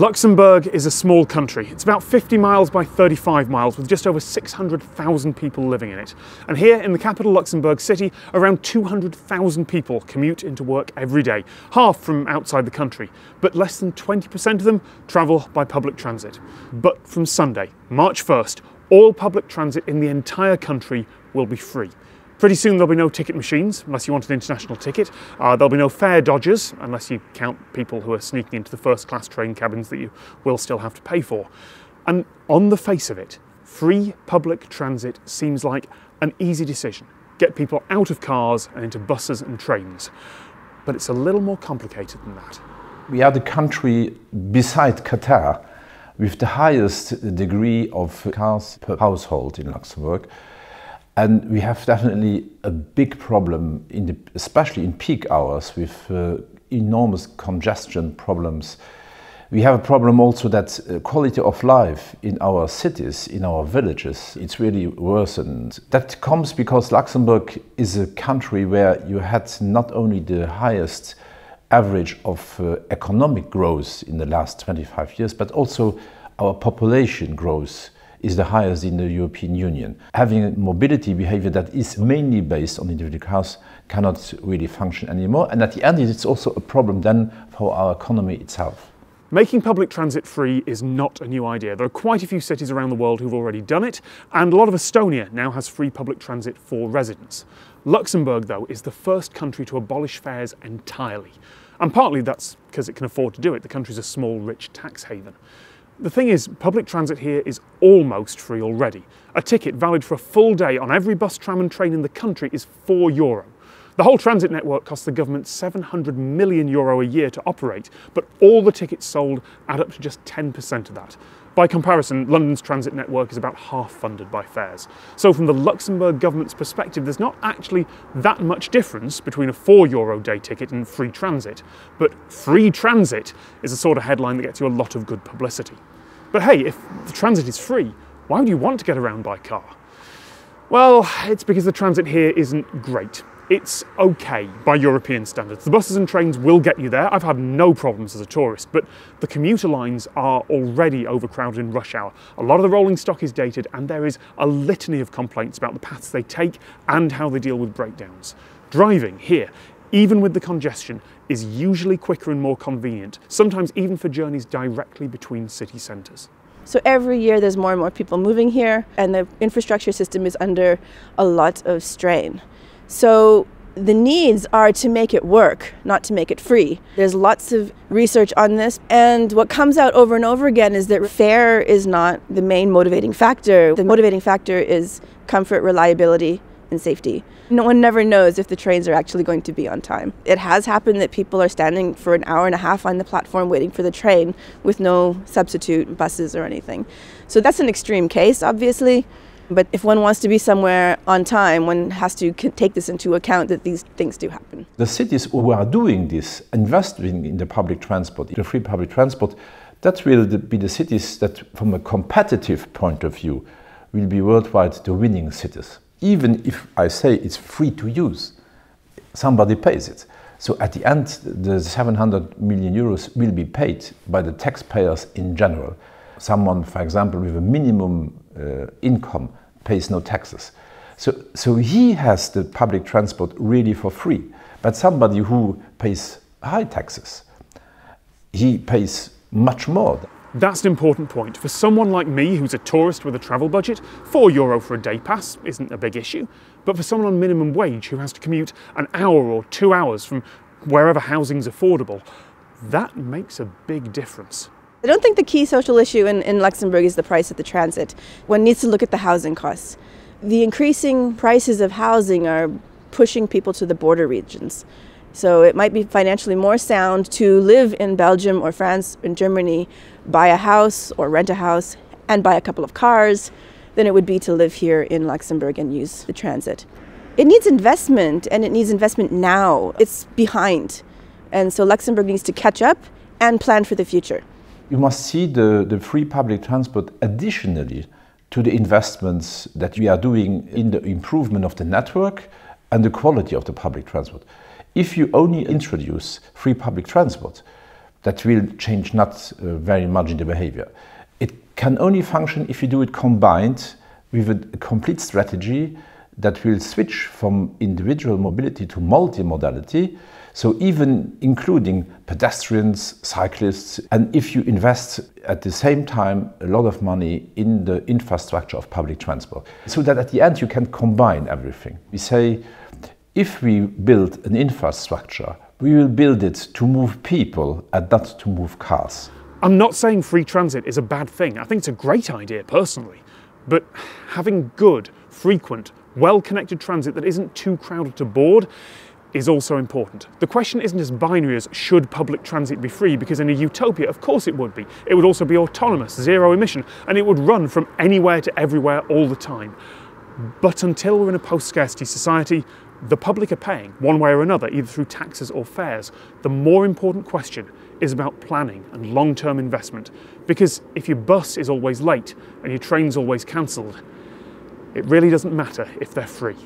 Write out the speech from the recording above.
Luxembourg is a small country. It's about 50 miles by 35 miles with just over 600,000 people living in it. And here in the capital Luxembourg city, around 200,000 people commute into work every day, half from outside the country. But less than 20% of them travel by public transit. But from Sunday, March 1st, all public transit in the entire country will be free. Pretty soon there'll be no ticket machines, unless you want an international ticket. There'll be no fare dodgers, unless you count people who are sneaking into the first-class train cabins that you will still have to pay for. And on the face of it, free public transit seems like an easy decision. Get people out of cars and into buses and trains. But it's a little more complicated than that. We are the country beside Qatar with the highest degree of cars per household in Luxembourg. And we have definitely a big problem, especially in peak hours, with enormous congestion problems. We have a problem also that quality of life in our cities, in our villages, it's really worsened. That comes because Luxembourg is a country where you had not only the highest average of economic growth in the last 25 years, but also our population growth is the highest in the European Union. Having a mobility behavior that is mainly based on individual cars cannot really function anymore. And at the end, it's also a problem then for our economy itself. Making public transit free is not a new idea. There are quite a few cities around the world who've already done it, and a lot of Estonia now has free public transit for residents. Luxembourg, though, is the first country to abolish fares entirely. And partly that's because it can afford to do it. The country's a small, rich tax haven. The thing is, public transit here is almost free already. A ticket valid for a full day on every bus, tram and train in the country is €4. The whole transit network costs the government €700 million a year to operate, but all the tickets sold add up to just 10% of that. By comparison, London's transit network is about half funded by fares. So from the Luxembourg government's perspective, there's not actually that much difference between a €4 day ticket and free transit. But free transit is the sort of headline that gets you a lot of good publicity. But hey, if the transit is free, why would you want to get around by car? Well, it's because the transit here isn't great. It's okay by European standards. The buses and trains will get you there. I've had no problems as a tourist, but the commuter lines are already overcrowded in rush hour. A lot of the rolling stock is dated, and there is a litany of complaints about the paths they take and how they deal with breakdowns. Driving here, even with the congestion, is usually quicker and more convenient, sometimes even for journeys directly between city centres. So every year there's more and more people moving here, and the infrastructure system is under a lot of strain. So the needs are to make it work, not to make it free. There's lots of research on this, and what comes out over and over again is that fare is not the main motivating factor. The motivating factor is comfort, reliability, and safety. No one never knows if the trains are actually going to be on time. It has happened that people are standing for an hour and a half on the platform waiting for the train with no substitute buses or anything. So that's an extreme case, obviously. But if one wants to be somewhere on time, one has to take this into account that these things do happen. The cities who are doing this, investing in the public transport, the free public transport, that will be the cities that, from a competitive point of view, will be worldwide the winning cities. Even if I say it's free to use, somebody pays it. So at the end, the €700 million will be paid by the taxpayers in general. Someone, for example, with a minimum income pays no taxes. So he has the public transport really for free. But somebody who pays high taxes, he pays much more. That's an important point. For someone like me who's a tourist with a travel budget, €4 for a day pass isn't a big issue. But for someone on minimum wage who has to commute an hour or 2 hours from wherever housing's affordable, that makes a big difference. I don't think the key social issue in Luxembourg is the price of the transit. One needs to look at the housing costs. The increasing prices of housing are pushing people to the border regions. So it might be financially more sound to live in Belgium or France or Germany, buy a house or rent a house and buy a couple of cars than it would be to live here in Luxembourg and use the transit. It needs investment, and it needs investment now. It's behind. And so Luxembourg needs to catch up and plan for the future. You must see the free public transport additionally to the investments that we are doing in the improvement of the network and the quality of the public transport. If you only introduce free public transport, that will change not very much in the behavior. It can only function if you do it combined with a complete strategy that will switch from individual mobility to multimodality, so even including pedestrians, cyclists, and if you invest at the same time a lot of money in the infrastructure of public transport, so that at the end you can combine everything. We say, if we build an infrastructure, we will build it to move people and not to move cars. I'm not saying free transit is a bad thing. I think it's a great idea personally. But having good, frequent, well-connected transit that isn't too crowded to board is also important. The question isn't as binary as should public transit be free, because in a utopia, of course it would be. It would also be autonomous, zero emission, and it would run from anywhere to everywhere all the time. But until we're in a post-scarcity society, the public are paying, one way or another, either through taxes or fares. The more important question is about planning and long-term investment. Because if your bus is always late and your train's always cancelled, it really doesn't matter if they're free.